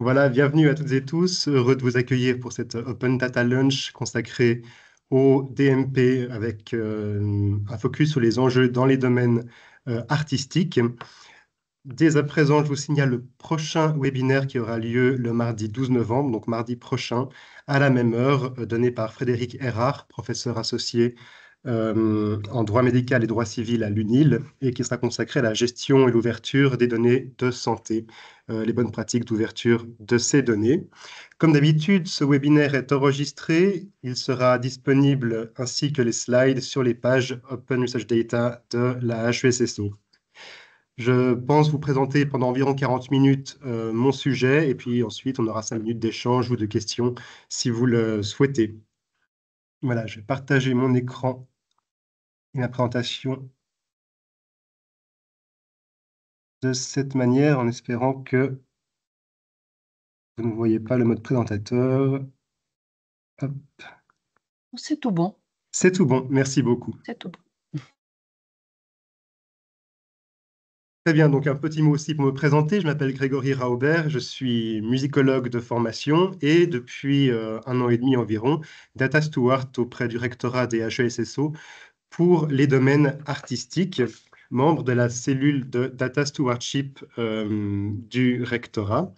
Voilà, bienvenue à toutes et tous. Heureux de vous accueillir pour cette Open Data Lunch consacrée au DMP avec un focus sur les enjeux dans les domaines artistiques. Dès à présent, je vous signale le prochain webinaire qui aura lieu le mardi 12 novembre, donc mardi prochain, à la même heure, donné par Frédéric Erard, professeur associé en droit médical et droit civil à l'UNIL, et qui sera consacré à la gestion et l'ouverture des données de santé, les bonnes pratiques d'ouverture de ces données. Comme d'habitude, ce webinaire est enregistré. Il sera disponible ainsi que les slides sur les pages Open Research Data de la HESSO. Je pense vous présenter pendant environ 40 minutes mon sujet, et puis ensuite on aura 5 minutes d'échange ou de questions si vous le souhaitez. Voilà, je vais partager mon écran et ma présentation de cette manière en espérant que vous ne voyez pas le mode présentateur. Hop. C'est tout bon. C'est tout bon, merci beaucoup. C'est tout bon. Très bien, donc un petit mot aussi pour me présenter. Je m'appelle Grégory Raubert, je suis musicologue de formation et depuis 1 an et demi environ, data steward auprès du rectorat des HESSO pour les domaines artistiques, membre de la cellule de data stewardship du rectorat,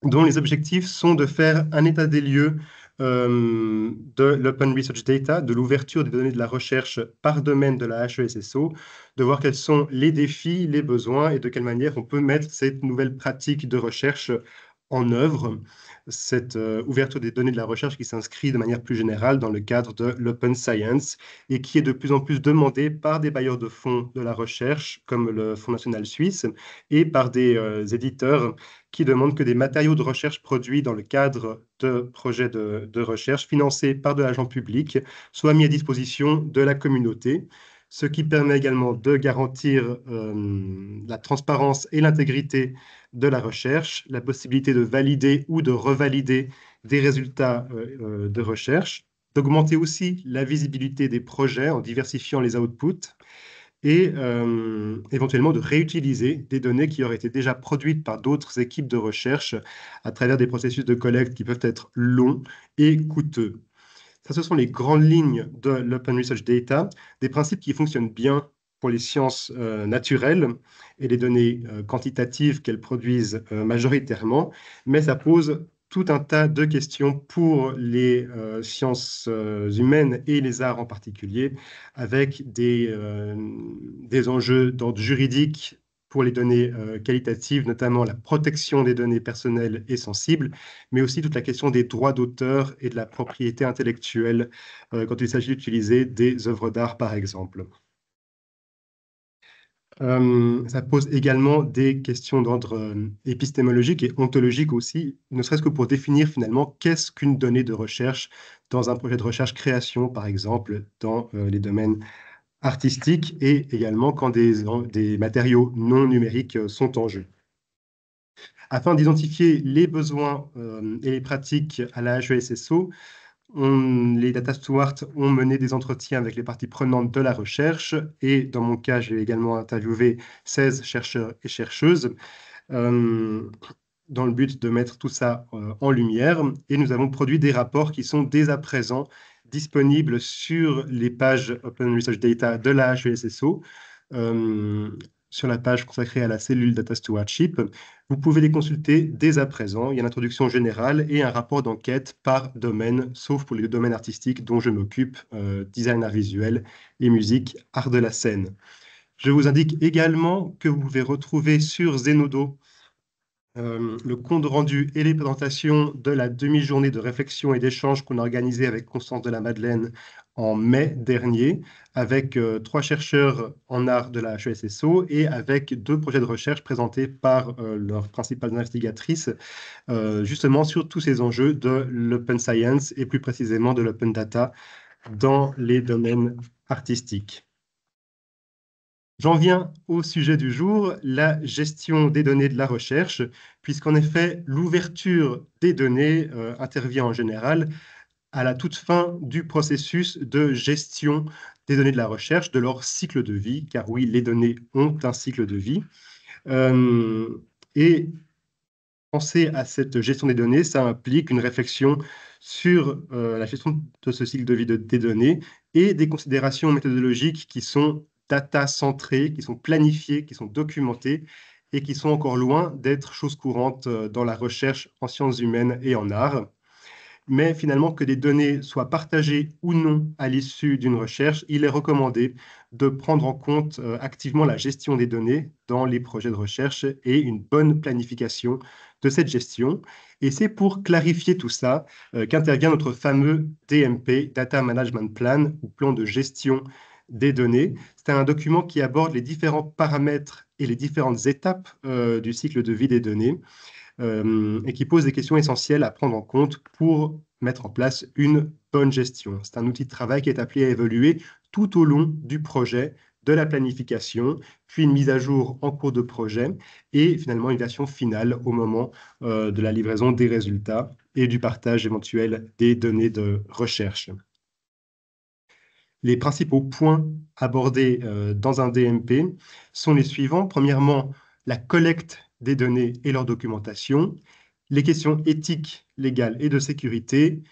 dont les objectifs sont de faire un état des lieux de l'Open Research Data, de l'ouverture des données de la recherche par domaine de la HESSO, de voir quels sont les défis, les besoins et de quelle manière on peut mettre cette nouvelle pratique de recherche en œuvre, cette ouverture des données de la recherche qui s'inscrit de manière plus générale dans le cadre de l'open science et qui est de plus en plus demandée par des bailleurs de fonds de la recherche, comme le Fonds national suisse, et par des éditeurs qui demandent que des matériaux de recherche produits dans le cadre de projets de recherche financés par de l'argent public soient mis à disposition de la communauté, ce qui permet également de garantir la transparence et l'intégrité de la recherche, la possibilité de valider ou de revalider des résultats de recherche, d'augmenter aussi la visibilité des projets en diversifiant les outputs, et éventuellement de réutiliser des données qui auraient été déjà produites par d'autres équipes de recherche à travers des processus de collecte qui peuvent être longs et coûteux. Ça, ce sont les grandes lignes de l'Open Research Data, des principes qui fonctionnent bien pour les sciences naturelles et les données quantitatives qu'elles produisent majoritairement, mais ça pose tout un tas de questions pour les sciences humaines et les arts en particulier, avec des enjeux d'ordre juridique pour les données qualitatives, notamment la protection des données personnelles et sensibles, mais aussi toute la question des droits d'auteur et de la propriété intellectuelle quand il s'agit d'utiliser des œuvres d'art, par exemple. Ça pose également des questions d'ordre épistémologique et ontologique aussi, ne serait-ce que pour définir finalement qu'est-ce qu'une donnée de recherche dans un projet de recherche-création, par exemple, dans les domaines artistiques et également quand des matériaux non numériques sont en jeu. Afin d'identifier les besoins et les pratiques à la HESSO, les data stewards ont mené des entretiens avec les parties prenantes de la recherche et dans mon cas, j'ai également interviewé 16 chercheurs et chercheuses dans le but de mettre tout ça en lumière, et nous avons produit des rapports qui sont dès à présent disponibles sur les pages Open Research Data de la HESSO, sur la page consacrée à la cellule Data Stewardship. Vous pouvez les consulter dès à présent. Il y a une introduction générale et un rapport d'enquête par domaine, sauf pour les 2 domaines artistiques dont je m'occupe, design art visuel et musique, art de la scène. Je vous indique également que vous pouvez retrouver sur Zenodo le compte rendu et les présentations de la demi-journée de réflexion et d'échange qu'on a organisée avec Constance de la Madeleine en mai dernier, avec 3 chercheurs en art de la HESSO et avec 2 projets de recherche présentés par leurs principales investigatrices, justement sur tous ces enjeux de l'open science et plus précisément de l'open data dans les domaines artistiques. J'en viens au sujet du jour, la gestion des données de la recherche, puisqu'en effet, l'ouverture des données intervient en général à la toute fin du processus de gestion des données de la recherche, de leur cycle de vie, car oui, les données ont un cycle de vie. Et penser à cette gestion des données, ça implique une réflexion sur la gestion de ce cycle de vie des données et des considérations méthodologiques qui sont data-centrées, qui sont planifiées, qui sont documentées et qui sont encore loin d'être chose courante dans la recherche en sciences humaines et en art. Mais finalement, que des données soient partagées ou non à l'issue d'une recherche, il est recommandé de prendre en compte activement la gestion des données dans les projets de recherche et une bonne planification de cette gestion. Et c'est pour clarifier tout ça qu'intervient notre fameux DMP, Data Management Plan, ou plan de gestion des données. C'est un document qui aborde les différents paramètres et les différentes étapes du cycle de vie des données et qui pose des questions essentielles à prendre en compte pour mettre en place une bonne gestion. C'est un outil de travail qui est appelé à évoluer tout au long du projet, de la planification, puis une mise à jour en cours de projet et finalement une version finale au moment de la livraison des résultats et du partage éventuel des données de recherche. Les principaux points abordés dans un DMP sont les suivants. Premièrement, la collecte des données et leur documentation, les questions éthiques, légales et de sécurité,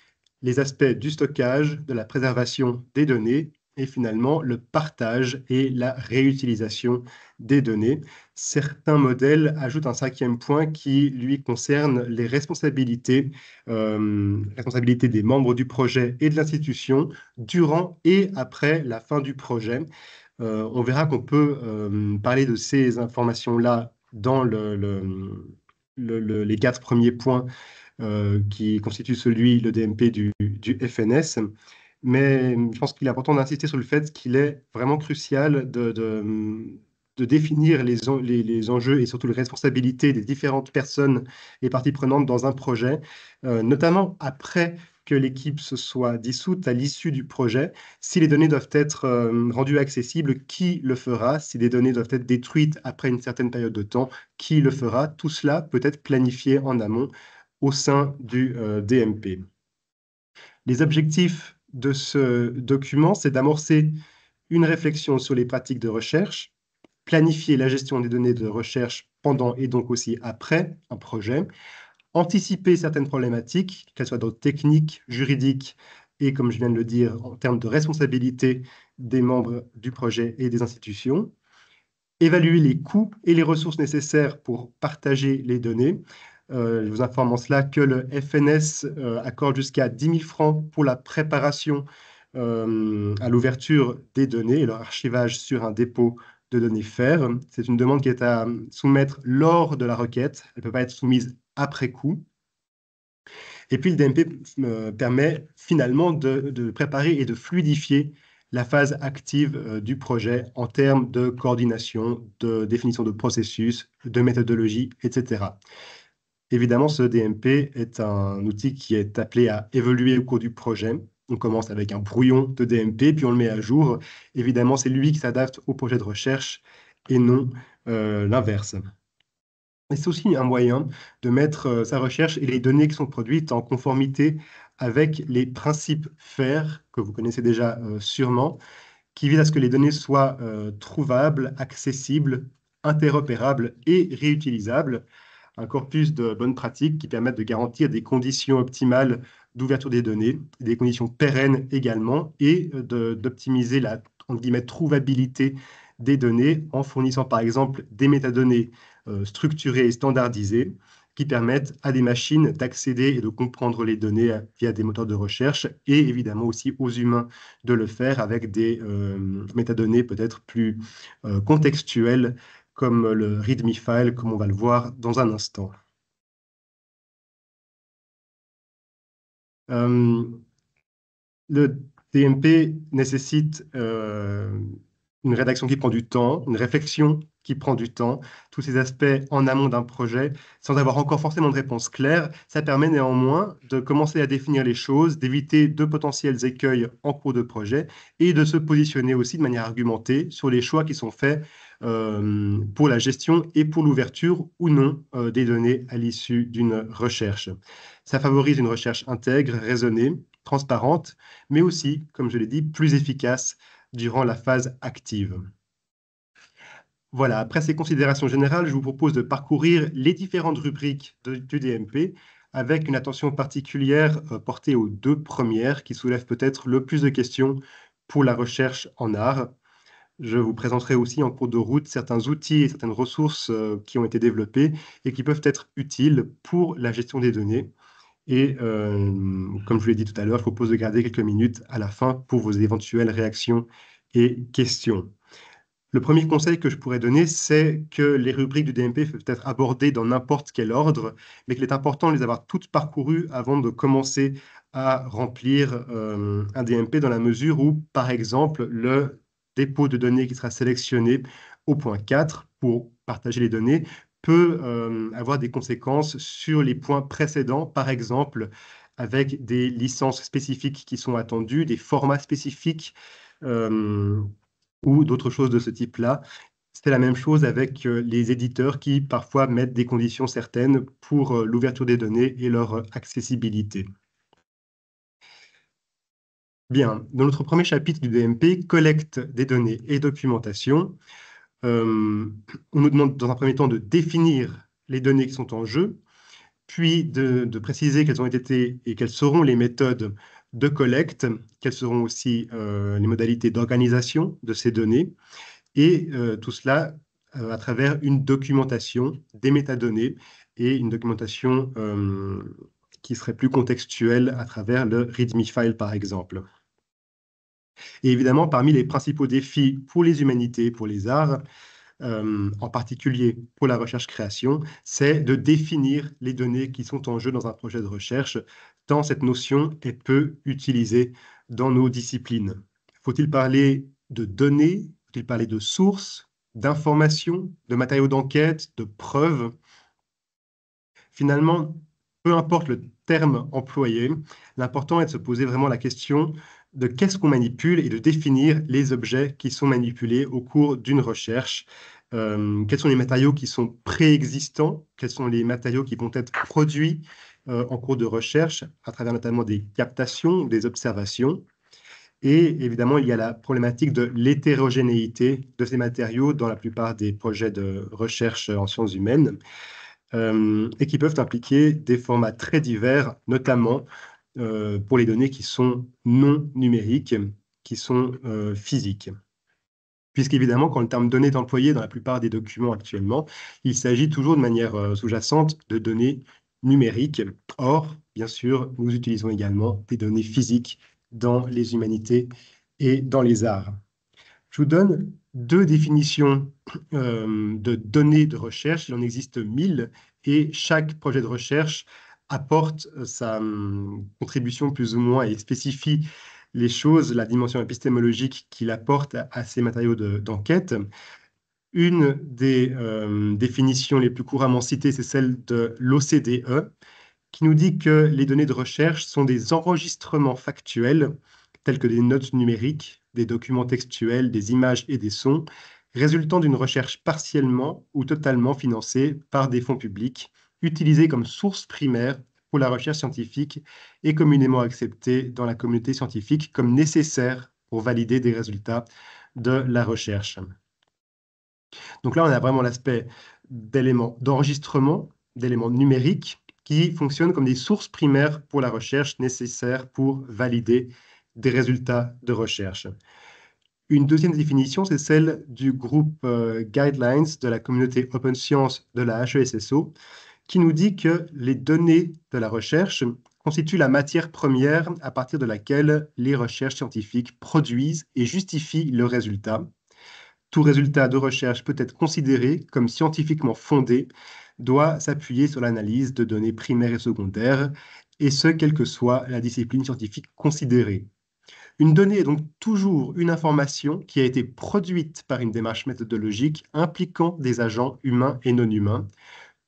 les aspects du stockage, de la préservation des données et finalement le partage et la réutilisation des données. Certains modèles ajoutent un cinquième point qui, lui, concerne les responsabilités des membres du projet et de l'institution durant et après la fin du projet. On verra qu'on peut parler de ces informations-là dans les quatre premiers points qui constituent le DMP du FNS. Mais je pense qu'il est important d'insister sur le fait qu'il est vraiment crucial de définir les enjeux et surtout les responsabilités des différentes personnes et parties prenantes dans un projet, notamment après que l'équipe se soit dissoute à l'issue du projet. Si les données doivent être rendues accessibles, qui le fera? Si les données doivent être détruites après une certaine période de temps, qui le fera? Tout cela peut être planifié en amont au sein du DMP. Les objectifs de ce document, c'est d'amorcer une réflexion sur les pratiques de recherche, planifier la gestion des données de recherche pendant et donc aussi après un projet, anticiper certaines problématiques, qu'elles soient d'ordre technique, juridique et, comme je viens de le dire, en termes de responsabilité des membres du projet et des institutions, évaluer les coûts et les ressources nécessaires pour partager les données. Je vous informe en cela que le FNS accorde jusqu'à 10 000 francs pour la préparation à l'ouverture des données et leur archivage sur un dépôt de données FAIR. C'est une demande qui est à soumettre lors de la requête. Elle ne peut pas être soumise après coup. Et puis, le DMP permet finalement de préparer et de fluidifier la phase active du projet en termes de coordination, de définition de processus, de méthodologie, etc. Évidemment, ce DMP est un outil qui est appelé à évoluer au cours du projet. On commence avec un brouillon de DMP, puis on le met à jour. Évidemment, c'est lui qui s'adapte au projet de recherche et non l'inverse. Et c'est aussi un moyen de mettre sa recherche et les données qui sont produites en conformité avec les principes FAIR, que vous connaissez déjà sûrement, qui visent à ce que les données soient trouvables, accessibles, interopérables et réutilisables. Un corpus de bonnes pratiques qui permettent de garantir des conditions optimales d'ouverture des données, des conditions pérennes également, et d'optimiser la entre guillemets, trouvabilité des données en fournissant par exemple des métadonnées structurées et standardisées qui permettent à des machines d'accéder et de comprendre les données via des moteurs de recherche et évidemment aussi aux humains de le faire avec des métadonnées peut-être plus contextuelles comme le README file, comme on va le voir dans un instant. Le DMP nécessite une rédaction qui prend du temps, une réflexion qui prend du temps, tous ces aspects en amont d'un projet, sans avoir encore forcément de réponse claire. Ça permet néanmoins de commencer à définir les choses, d'éviter de potentiels écueils en cours de projet et de se positionner aussi de manière argumentée sur les choix qui sont faits pour la gestion et pour l'ouverture ou non des données à l'issue d'une recherche. Ça favorise une recherche intègre, raisonnée, transparente, mais aussi, comme je l'ai dit, plus efficace durant la phase active. Voilà, après ces considérations générales, je vous propose de parcourir les différentes rubriques du DMP avec une attention particulière portée aux deux premières qui soulèvent peut-être le plus de questions pour la recherche en art. Je vous présenterai aussi en cours de route certains outils et certaines ressources qui ont été développés et qui peuvent être utiles pour la gestion des données. Et comme je vous l'ai dit tout à l'heure, je propose de garder quelques minutes à la fin pour vos éventuelles réactions et questions. Le premier conseil que je pourrais donner, c'est que les rubriques du DMP peuvent être abordées dans n'importe quel ordre, mais qu'il est important de les avoir toutes parcourues avant de commencer à remplir un DMP dans la mesure où, par exemple, le dépôt de données qui sera sélectionné au point 4 pour partager les données peut avoir des conséquences sur les points précédents, par exemple avec des licences spécifiques qui sont attendues, des formats spécifiques. Euh, ou d'autres choses de ce type-là. C'est la même chose avec les éditeurs qui parfois mettent des conditions certaines pour l'ouverture des données et leur accessibilité. Bien, dans notre premier chapitre du DMP, collecte des données et documentation, on nous demande dans un premier temps de définir les données qui sont en jeu, puis de préciser quelles ont été et quelles seront les méthodes de collecte, quelles seront aussi les modalités d'organisation de ces données, et tout cela à travers une documentation des métadonnées et une documentation qui serait plus contextuelle à travers le README file, par exemple. Et évidemment, parmi les principaux défis pour les humanités, pour les arts, en particulier pour la recherche-création, c'est de définir les données qui sont en jeu dans un projet de recherche, tant cette notion est peu utilisée dans nos disciplines. Faut-il parler de données? Faut-il parler de sources, d'informations, de matériaux d'enquête, de preuves? Finalement, peu importe le terme employé, l'important est de se poser vraiment la question de qu'est-ce qu'on manipule et de définir les objets qui sont manipulés au cours d'une recherche. Quels sont les matériaux qui sont préexistants? Quels sont les matériaux qui vont être produits en cours de recherche à travers notamment des captations, des observations? Et évidemment, il y a la problématique de l'hétérogénéité de ces matériaux dans la plupart des projets de recherche en sciences humaines et qui peuvent impliquer des formats très divers, notamment pour les données qui sont non numériques, qui sont physiques. Puisqu'évidemment, quand le terme données est employé dans la plupart des documents actuellement, il s'agit toujours de manière sous-jacente de données numériques. Or, bien sûr, nous utilisons également des données physiques dans les humanités et dans les arts. Je vous donne deux définitions de données de recherche. Il en existe 1000 et chaque projet de recherche apporte sa contribution plus ou moins et spécifie les choses, la dimension épistémologique qu'il apporte à ces matériaux d'enquête. Une des définitions les plus couramment citées, c'est celle de l'OCDE, qui nous dit que les données de recherche sont des enregistrements factuels, tels que des notes numériques, des documents textuels, des images et des sons, résultant d'une recherche partiellement ou totalement financée par des fonds publics, utilisés comme source primaire pour la recherche scientifique et communément acceptée dans la communauté scientifique comme nécessaire pour valider des résultats de la recherche. Donc là, on a vraiment l'aspect d'éléments d'enregistrement, d'éléments numériques qui fonctionnent comme des sources primaires pour la recherche nécessaires pour valider des résultats de recherche. Une deuxième définition, c'est celle du groupe Guidelines de la communauté Open Science de la HESSO, qui nous dit que les données de la recherche constituent la matière première à partir de laquelle les recherches scientifiques produisent et justifient leurs résultats. Tout résultat de recherche peut être considéré comme scientifiquement fondé, doit s'appuyer sur l'analyse de données primaires et secondaires, et ce, quelle que soit la discipline scientifique considérée. Une donnée est donc toujours une information qui a été produite par une démarche méthodologique impliquant des agents humains et non humains.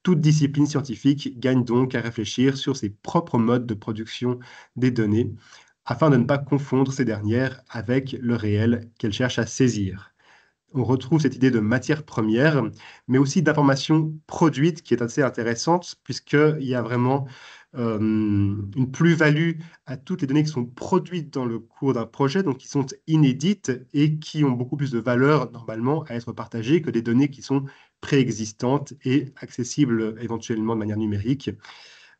Toute discipline scientifique gagne donc à réfléchir sur ses propres modes de production des données, afin de ne pas confondre ces dernières avec le réel qu'elle cherche à saisir. On retrouve cette idée de matière première, mais aussi d'information produite qui est assez intéressante, puisqu'il y a vraiment une plus-value à toutes les données qui sont produites dans le cours d'un projet, donc qui sont inédites et qui ont beaucoup plus de valeur normalement à être partagées que des données qui sont préexistantes et accessibles éventuellement de manière numérique.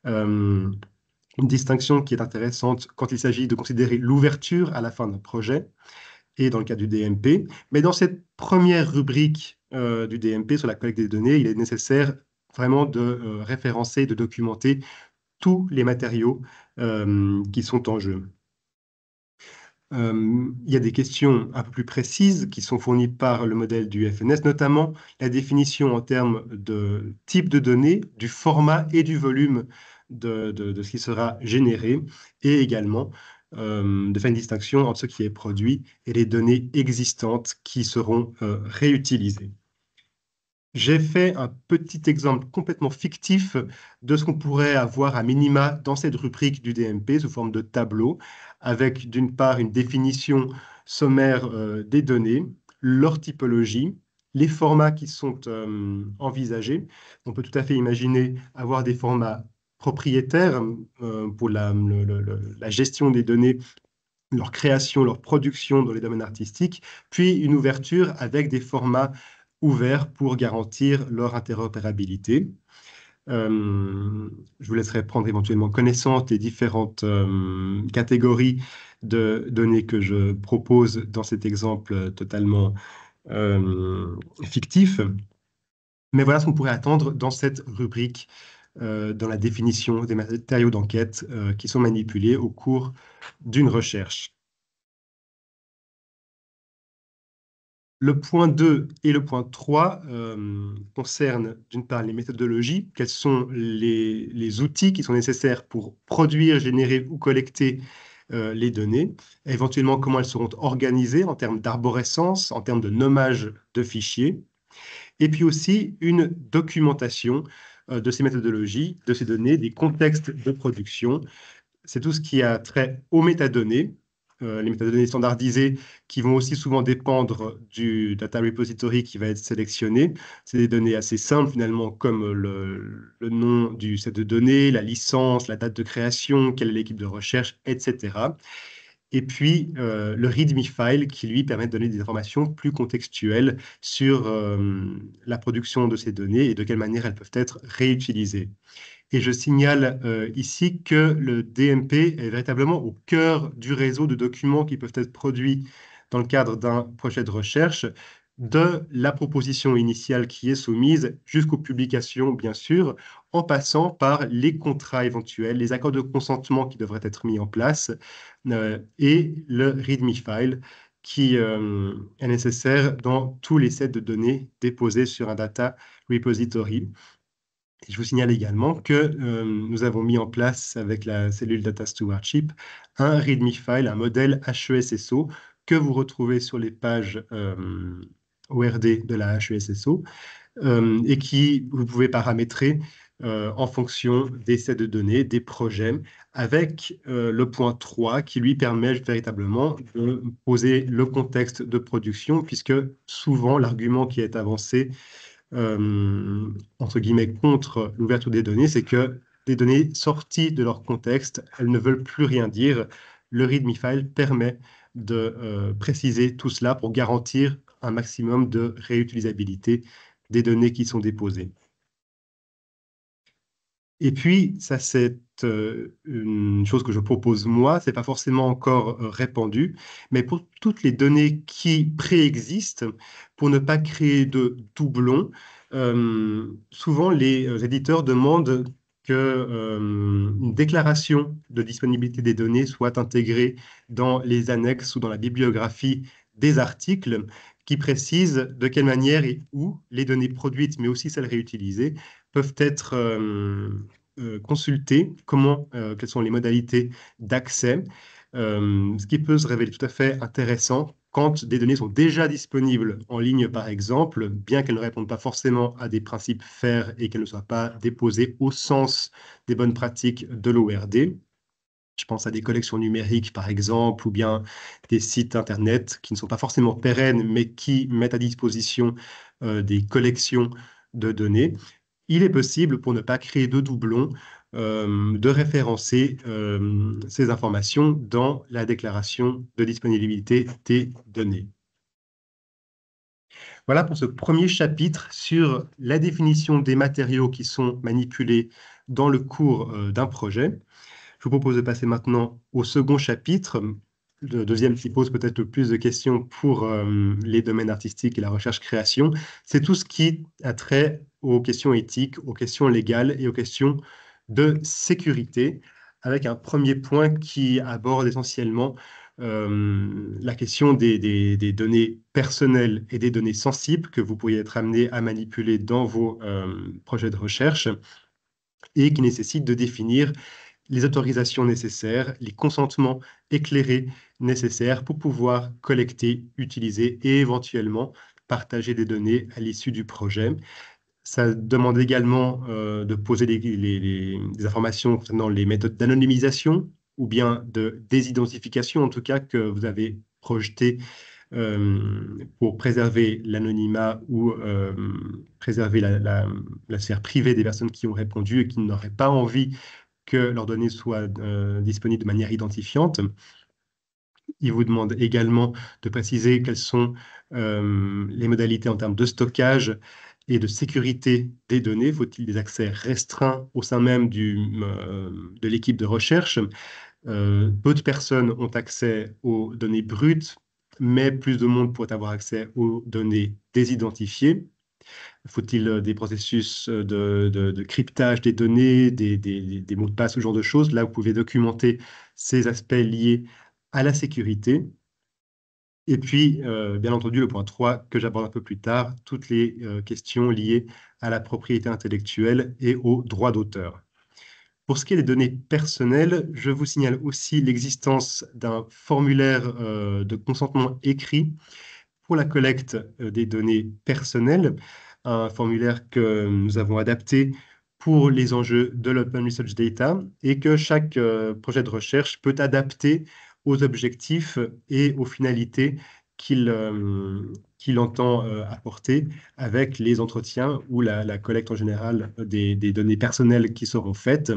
Euh, une distinction qui est intéressante quand il s'agit de considérer l'ouverture à la fin d'un projet et dans le cas du DMP. Mais dans cette première rubrique du DMP sur la collecte des données, il est nécessaire vraiment de référencer, de documenter tous les matériaux qui sont en jeu. Il y a des questions un peu plus précises qui sont fournies par le modèle du FNS, notamment la définition en termes de type de données, du format et du volume de ce qui sera généré, et également de faire une distinction entre ce qui est produit et les données existantes qui seront réutilisées. J'ai fait un petit exemple complètement fictif de ce qu'on pourrait avoir à minima dans cette rubrique du DMP sous forme de tableau, avec d'une part une définition sommaire des données, leur typologie, les formats qui sont envisagés. On peut tout à fait imaginer avoir des formats propriétaires pour la gestion des données, leur création, leur production dans les domaines artistiques, puis une ouverture avec des formats ouverts pour garantir leur interopérabilité. Je vous laisserai prendre éventuellement connaissance des différentes catégories de données que je propose dans cet exemple totalement fictif. Mais voilà ce qu'on pourrait attendre dans cette rubrique, dans la définition des matériaux d'enquête qui sont manipulés au cours d'une recherche. Le point 2 et le point 3 concernent d'une part les méthodologies, quels sont les outils qui sont nécessaires pour produire, générer ou collecter les données, éventuellement comment elles seront organisées en termes d'arborescence, en termes de nommage de fichiers, et puis aussi une documentation de ces méthodologies, de ces données, des contextes de production. C'est tout ce qui a trait aux métadonnées, les métadonnées standardisées qui vont aussi souvent dépendre du data repository qui va être sélectionné. C'est des données assez simples finalement, comme le nom du set de données, la licence, la date de création, quelle est l'équipe de recherche, etc. Et puis le README file qui lui permet de donner des informations plus contextuelles sur la production de ces données et de quelle manière elles peuvent être réutilisées. Et je signale ici que le DMP est véritablement au cœur du réseau de documents qui peuvent être produits dans le cadre d'un projet de recherche, de la proposition initiale qui est soumise jusqu'aux publications, bien sûr, en passant par les contrats éventuels, les accords de consentement qui devraient être mis en place, et le README file qui est nécessaire dans tous les sets de données déposés sur un data repository. Et je vous signale également que nous avons mis en place avec la cellule Data Stewardship un README file, un modèle HESSO que vous retrouvez sur les pages ORD de la HESSO et qui vous pouvez paramétrer en fonction des sets de données, des projets, avec le point 3 qui lui permet véritablement de poser le contexte de production, puisque souvent l'argument qui est avancé entre guillemets, contre l'ouverture des données, c'est que des données sorties de leur contexte, elles ne veulent plus rien dire. Le README file permet de préciser tout cela pour garantir un maximum de réutilisabilité des données qui sont déposées. Et puis, ça, c'est une chose que je propose moi, c'est pas forcément encore répandu, mais pour toutes les données qui préexistent, pour ne pas créer de doublons, souvent les éditeurs demandent que une déclaration de disponibilité des données soit intégrée dans les annexes ou dans la bibliographie des articles qui précise de quelle manière et où les données produites, mais aussi celles réutilisées, peuvent être consultées, quelles sont les modalités d'accès, ce qui peut se révéler tout à fait intéressant quand des données sont déjà disponibles en ligne, par exemple, bien qu'elles ne répondent pas forcément à des principes FAIR et qu'elles ne soient pas déposées au sens des bonnes pratiques de l'ORD. Je pense à des collections numériques, par exemple, ou bien des sites Internet qui ne sont pas forcément pérennes, mais qui mettent à disposition des collections de données. Il est possible, pour ne pas créer de doublons, de référencer ces informations dans la déclaration de disponibilité des données. Voilà pour ce premier chapitre sur la définition des matériaux qui sont manipulés dans le cours d'un projet. Je vous propose de passer maintenant au second chapitre, le deuxième qui pose peut-être le plus de questions pour les domaines artistiques et la recherche-création. C'est tout ce qui a trait aux questions éthiques, aux questions légales et aux questions de sécurité, avec un premier point qui aborde essentiellement la question des données personnelles et des données sensibles que vous pourriez être amené à manipuler dans vos projets de recherche et qui nécessite de définir les autorisations nécessaires, les consentements éclairés nécessaires pour pouvoir collecter, utiliser et éventuellement partager des données à l'issue du projet. Ça demande également de poser des informations concernant les méthodes d'anonymisation ou bien de désidentification, en tout cas, que vous avez projetées pour préserver l'anonymat ou préserver la sphère privée des personnes qui ont répondu et qui n'auraient pas envie que leurs données soient disponibles de manière identifiante. Il vous demande également de préciser quelles sont les modalités en termes de stockage et de sécurité des données. Faut-il des accès restreints au sein même de l'équipe de recherche? Peu de personnes ont accès aux données brutes, mais plus de monde pourrait avoir accès aux données désidentifiées. Faut-il des processus de cryptage des données, des mots de passe, ce genre de choses? Là, vous pouvez documenter ces aspects liés à la sécurité. Et puis, bien entendu, le point 3 que j'aborde un peu plus tard, toutes les questions liées à la propriété intellectuelle et aux droits d'auteur. Pour ce qui est des données personnelles, je vous signale aussi l'existence d'un formulaire de consentement écrit pour la collecte des données personnelles, un formulaire que nous avons adapté pour les enjeux de l'Open Research Data et que chaque projet de recherche peut adapter aux objectifs et aux finalités qu'il entend apporter avec les entretiens ou la collecte en général des données personnelles qui seront faites,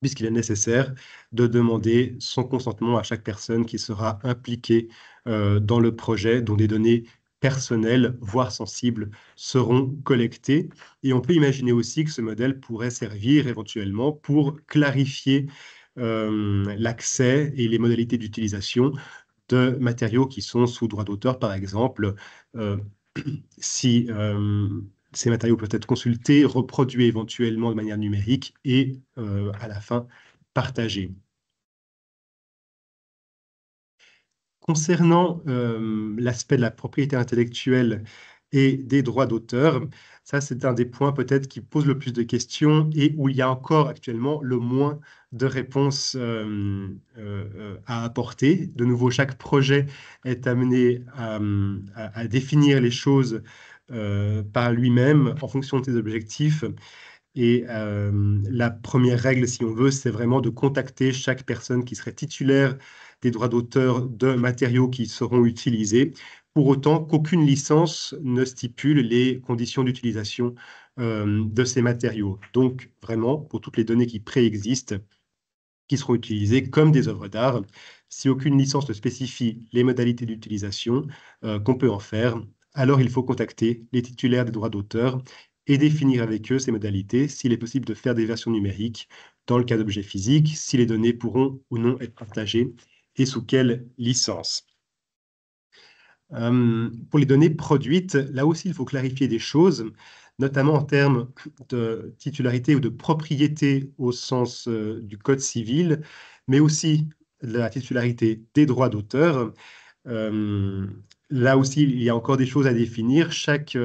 puisqu'il est nécessaire de demander son consentement à chaque personne qui sera impliquée dans le projet, dont des données personnelles, voire sensibles, seront collectées. Et on peut imaginer aussi que ce modèle pourrait servir éventuellement pour clarifier l'accès et les modalités d'utilisation de matériaux qui sont sous droit d'auteur, par exemple. Euh, si ces matériaux peuvent être consultés, reproduits éventuellement de manière numérique et à la fin partagés. Concernant l'aspect de la propriété intellectuelle et des droits d'auteur, ça c'est un des points peut-être qui pose le plus de questions et où il y a encore actuellement le moins de réponses à apporter. De nouveau, chaque projet est amené à définir les choses par lui-même en fonction de ses objectifs. Et la première règle, si on veut, c'est vraiment de contacter chaque personne qui serait titulaire des droits d'auteur de matériaux qui seront utilisés, pour autant qu'aucune licence ne stipule les conditions d'utilisation de ces matériaux. Donc, vraiment, pour toutes les données qui préexistent, qui seront utilisées comme des œuvres d'art, si aucune licence ne spécifie les modalités d'utilisation qu'on peut en faire, alors il faut contacter les titulaires des droits d'auteur et définir avec eux ces modalités, s'il est possible de faire des versions numériques dans le cas d'objets physiques, si les données pourront ou non être partagées et sous quelle licence. Pour les données produites, là aussi, il faut clarifier des choses, notamment en termes de titularité ou de propriété au sens du Code civil, mais aussi la titularité des droits d'auteur. Euh, Là aussi, il y a encore des choses à définir. Chaque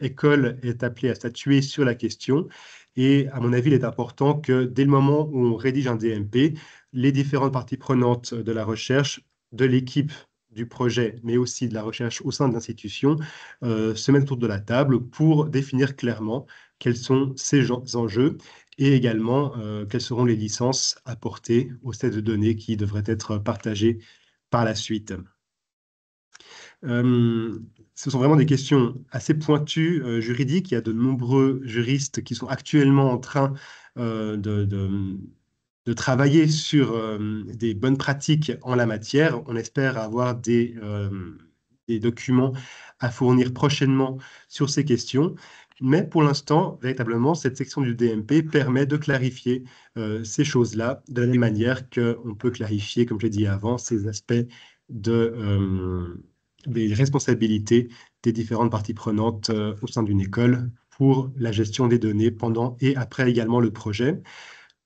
école est appelée à statuer sur la question. Et à mon avis, il est important que dès le moment où on rédige un DMP, les différentes parties prenantes de la recherche, de l'équipe du projet, mais aussi de la recherche au sein de l'institution, se mettent autour de la table pour définir clairement quels sont ces enjeux et également quelles seront les licences apportées au set de données qui devraient être partagées par la suite. Ce sont vraiment des questions assez pointues juridiques. Il y a de nombreux juristes qui sont actuellement en train de travailler sur des bonnes pratiques en la matière. On espère avoir des documents à fournir prochainement sur ces questions. Mais pour l'instant, véritablement, cette section du DMP permet de clarifier ces choses-là de la même manière qu'on peut clarifier, comme je l'ai dit avant, ces aspects des responsabilités des différentes parties prenantes au sein d'une école pour la gestion des données pendant et après également le projet.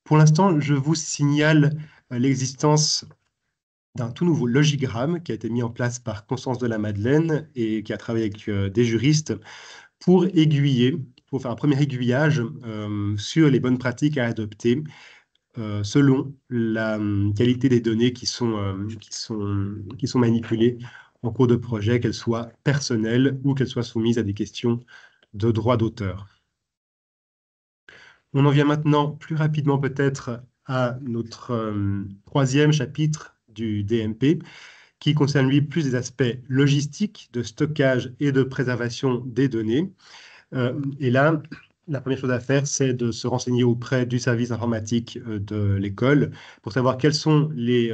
Pour l'instant, je vous signale l'existence d'un tout nouveau logigramme qui a été mis en place par Constance de la Madeleine et qui a travaillé avec des juristes pour aiguiller, pour faire un premier aiguillage sur les bonnes pratiques à adopter selon la qualité des données qui sont manipulées en cours de projet, qu'elles soient personnelles ou qu'elles soient soumises à des questions de droit d'auteur. On en vient maintenant plus rapidement peut-être à notre troisième chapitre du DMP, qui concerne lui plus des aspects logistiques, de stockage et de préservation des données. Et là, la première chose à faire, c'est de se renseigner auprès du service informatique de l'école pour savoir quels sont les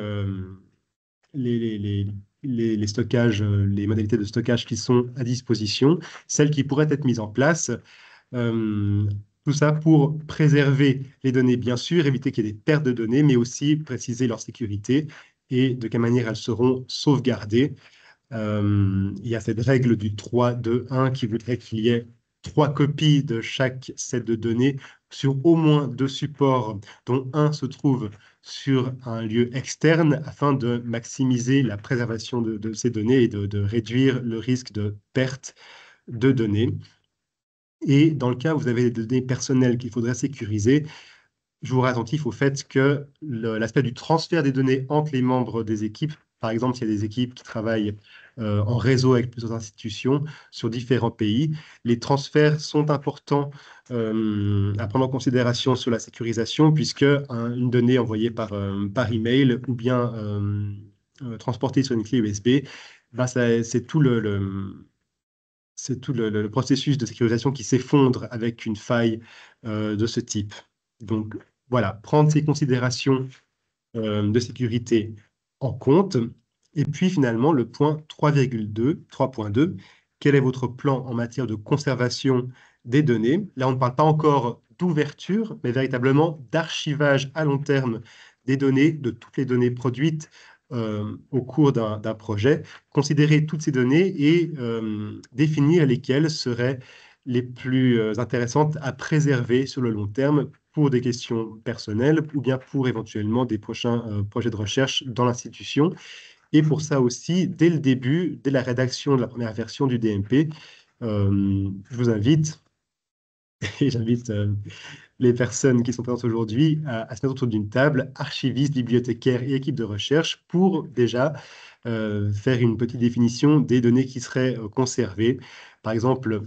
stockages, les modalités de stockage qui sont à disposition, celles qui pourraient être mises en place. Euh, Tout ça pour préserver les données, bien sûr, éviter qu'il y ait des pertes de données, mais aussi préciser leur sécurité et de quelle manière elles seront sauvegardées. Il y a cette règle du 3-2-1 qui voudrait qu'il y ait 3 copies de chaque set de données sur au moins 2 supports, dont un se trouve sur un lieu externe afin de maximiser la préservation de ces données et de réduire le risque de perte de données. Et dans le cas où vous avez des données personnelles qu'il faudrait sécuriser, je vous rends attentif au fait que l'aspect du transfert des données entre les membres des équipes, par exemple, s'il y a des équipes qui travaillent en réseau avec plusieurs institutions sur différents pays, les transferts sont importants à prendre en considération sur la sécurisation, puisque une donnée envoyée par email ou bien transportée sur une clé USB, ben, c'est tout le processus de sécurisation qui s'effondre avec une faille de ce type. Donc voilà, prendre ces considérations de sécurité en compte. Et puis finalement, le point 3.2, quel est votre plan en matière de conservation des données? Là, on ne parle pas encore d'ouverture, mais véritablement d'archivage à long terme des données, de toutes les données produites au cours d'un projet, considérer toutes ces données et définir lesquelles seraient les plus intéressantes à préserver sur le long terme pour des questions personnelles ou bien pour éventuellement des prochains projets de recherche dans l'institution. Et pour ça aussi, dès le début, dès la rédaction de la première version du DMP, je vous invite, et j'invite les personnes qui sont présentes aujourd'hui à se mettre autour d'une table, archivistes, bibliothécaires et équipes de recherche, pour déjà faire une petite définition des données qui seraient conservées. Par exemple,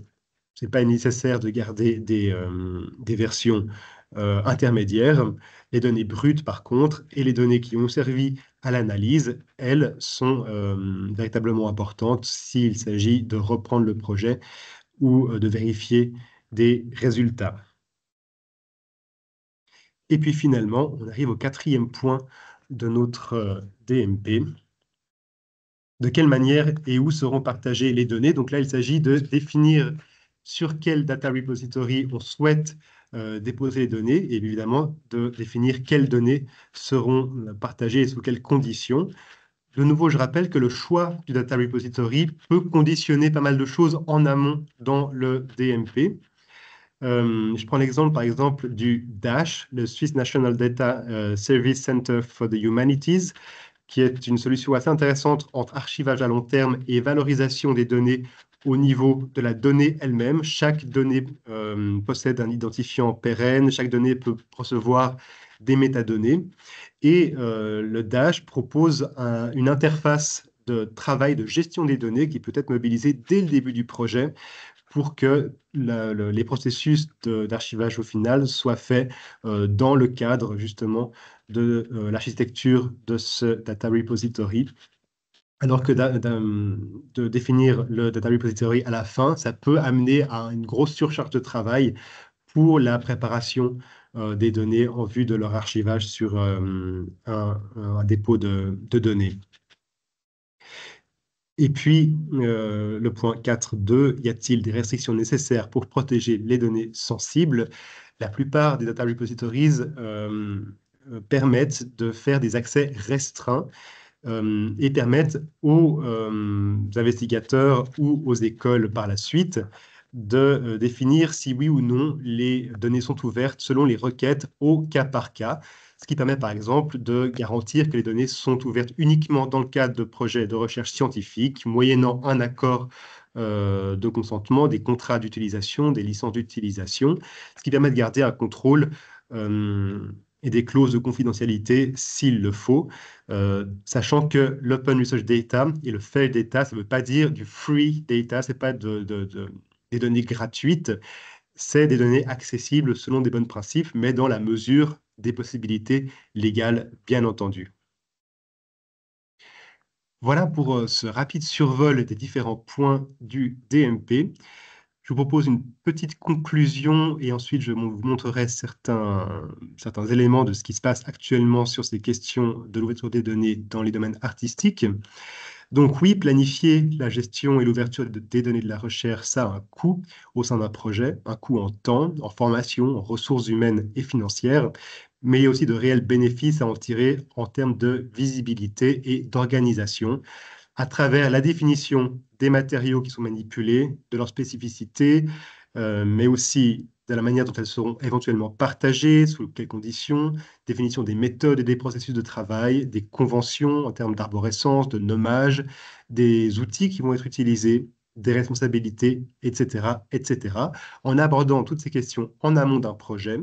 ce n'est pas nécessaire de garder des versions intermédiaires. Les données brutes, par contre, et les données qui ont servi à l'analyse, elles, sont véritablement importantes s'il s'agit de reprendre le projet ou de vérifier des résultats. Et puis finalement, on arrive au quatrième point de notre DMP. De quelle manière et où seront partagées les données? Donc là, il s'agit de définir sur quel data repository on souhaite déposer les données et évidemment de définir quelles données seront partagées et sous quelles conditions. De nouveau, je rappelle que le choix du data repository peut conditionner pas mal de choses en amont dans le DMP. Je prends l'exemple, par exemple, du DASH, le Swiss National Data Service Center for the Humanities, qui est une solution assez intéressante entre archivage à long terme et valorisation des données au niveau de la donnée elle-même. Chaque donnée possède un identifiant pérenne, chaque donnée peut recevoir des métadonnées. Et le DASH propose une interface de travail de gestion des données qui peut être mobilisée dès le début du projet pour que les processus d'archivage au final soient faits dans le cadre justement de l'architecture de ce data repository. Alors que de définir le data repository à la fin, ça peut amener à une grosse surcharge de travail pour la préparation des données en vue de leur archivage sur un dépôt de données. Et puis, le point 4.2, y a-t-il des restrictions nécessaires pour protéger les données sensibles? La plupart des data repositories permettent de faire des accès restreints et permettent aux investigateurs ou aux écoles par la suite de définir si oui ou non les données sont ouvertes selon les requêtes au cas par cas, ce qui permet par exemple de garantir que les données sont ouvertes uniquement dans le cadre de projets de recherche scientifique, moyennant un accord de consentement, des contrats d'utilisation, des licences d'utilisation, ce qui permet de garder un contrôle et des clauses de confidentialité s'il le faut, sachant que l'open research data et le fair data, ça ne veut pas dire du free data, ce n'est pas des données gratuites, c'est des données accessibles selon des bons principes, mais dans la mesure des possibilités légales, bien entendu. Voilà pour ce rapide survol des différents points du DMP. Je vous propose une petite conclusion et ensuite je vous montrerai certains éléments de ce qui se passe actuellement sur ces questions de l'ouverture des données dans les domaines artistiques. Donc oui, planifier la gestion et l'ouverture des données de la recherche, ça a un coût au sein d'un projet, un coût en temps, en formation, en ressources humaines et financières, mais il y a aussi de réels bénéfices à en tirer en termes de visibilité et d'organisation à travers la définition des matériaux qui sont manipulés, de leur spécificité, mais aussi de la manière dont elles seront éventuellement partagées, sous quelles conditions, définition des méthodes et des processus de travail, des conventions en termes d'arborescence, de nommage, des outils qui vont être utilisés, des responsabilités, etc., etc. En abordant toutes ces questions en amont d'un projet,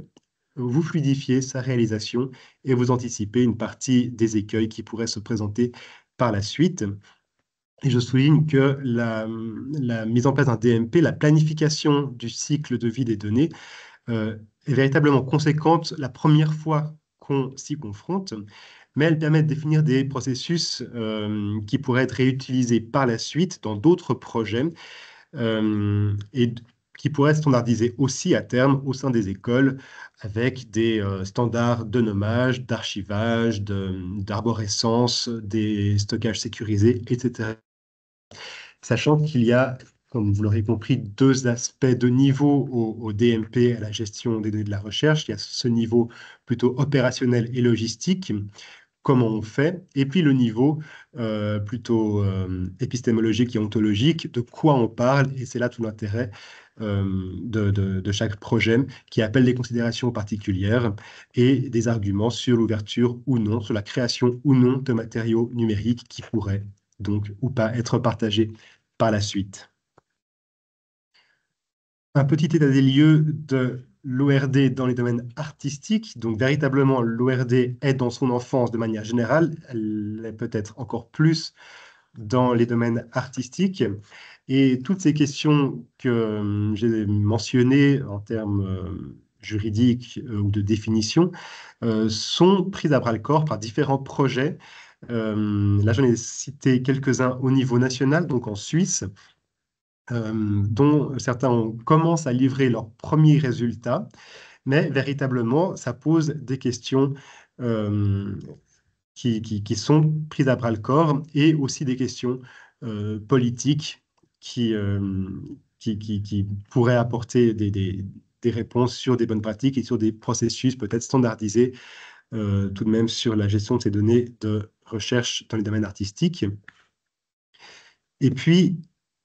vous fluidifiez sa réalisation et vous anticipez une partie des écueils qui pourraient se présenter par la suite. Et je souligne que la mise en place d'un DMP, la planification du cycle de vie des données, est véritablement conséquente la première fois qu'on s'y confronte, mais elle permet de définir des processus qui pourraient être réutilisés par la suite dans d'autres projets et qui pourraient être standardisés aussi à terme au sein des écoles avec des standards de nommage, d'archivage, d'arborescence, des stockages sécurisés, etc. Sachant qu'il y a, comme vous l'aurez compris, deux aspects de niveau au DMP, à la gestion des données de la recherche. Il y a ce niveau plutôt opérationnel et logistique, comment on fait, et puis le niveau plutôt épistémologique et ontologique, de quoi on parle, et c'est là tout l'intérêt de chaque projet qui appelle des considérations particulières et des arguments sur l'ouverture ou non, sur la création ou non de matériaux numériques qui pourraient donc ou pas être partagés par la suite. Un petit état des lieux de l'ORD dans les domaines artistiques. Donc, véritablement, l'ORD est dans son enfance de manière générale. Elle est peut-être encore plus dans les domaines artistiques. Et toutes ces questions que j'ai mentionnées en termes juridiques ou de définition sont prises à bras-le-corps par différents projets. Là, j'en ai cité quelques-uns au niveau national, donc en Suisse, dont certains commencent à livrer leurs premiers résultats, mais véritablement, ça pose des questions euh, qui sont prises à bras-le-corps et aussi des questions politiques qui, qui pourraient apporter des réponses sur des bonnes pratiques et sur des processus peut-être standardisés tout de même sur la gestion de ces données de recherche dans les domaines artistiques. Et puis,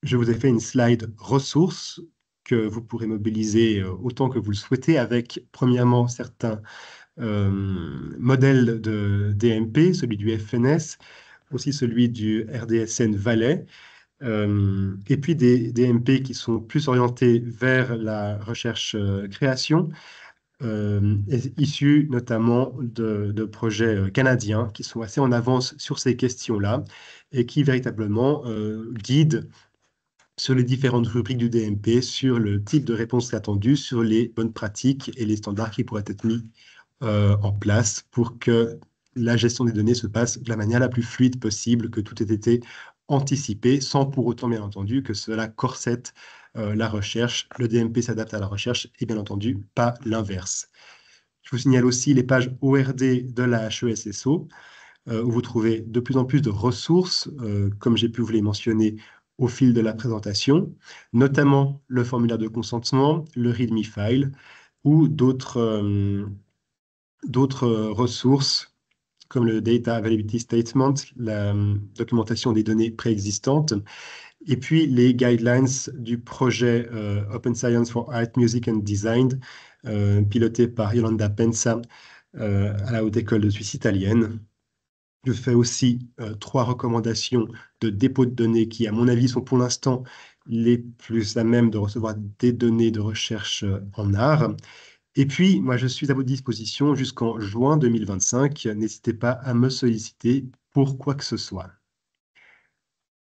je vous ai fait une slide ressources que vous pourrez mobiliser autant que vous le souhaitez avec, premièrement, certains modèles de DMP, celui du FNS, aussi celui du RDSN Valais, et puis des DMP qui sont plus orientés vers la recherche-création, issus notamment de projets canadiens qui sont assez en avance sur ces questions-là et qui véritablement guident sur les différentes rubriques du DMP, sur le type de réponse attendue, sur les bonnes pratiques et les standards qui pourraient être mis en place pour que la gestion des données se passe de la manière la plus fluide possible, que tout ait été anticipé, sans pour autant, bien entendu, que cela corsette la recherche. Le DMP s'adapte à la recherche et bien entendu, pas l'inverse. Je vous signale aussi les pages ORD de la HESSO, où vous trouvez de plus en plus de ressources, comme j'ai pu vous les mentionner au fil de la présentation, notamment le formulaire de consentement, le README file ou d'autres ressources comme le Data Availability Statement, la documentation des données préexistantes, et puis les guidelines du projet Open Science for Art, Music and Design, piloté par Yolanda Pensa à la Haute École de Suisse italienne. Je fais aussi 3 recommandations de dépôt de données qui, à mon avis, sont pour l'instant les plus à même de recevoir des données de recherche en art. Et puis, moi, je suis à votre disposition jusqu'en juin 2025. N'hésitez pas à me solliciter pour quoi que ce soit.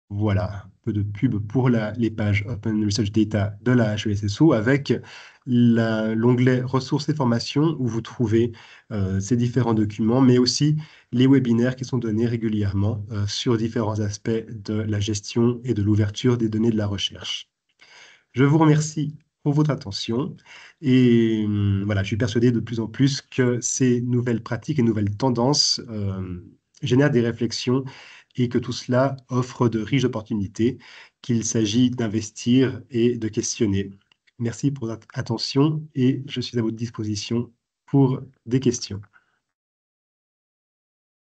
Voilà, un peu de pub pour les pages Open Research Data de la HESSO avec l'onglet ressources et formations où vous trouvez ces différents documents, mais aussi les webinaires qui sont donnés régulièrement sur différents aspects de la gestion et de l'ouverture des données de la recherche. Je vous remercie pour votre attention et voilà, je suis persuadé de plus en plus que ces nouvelles pratiques et nouvelles tendances génèrent des réflexions et que tout cela offre de riches opportunités qu'il s'agit d'investir et de questionner. Merci pour votre attention et je suis à votre disposition pour des questions.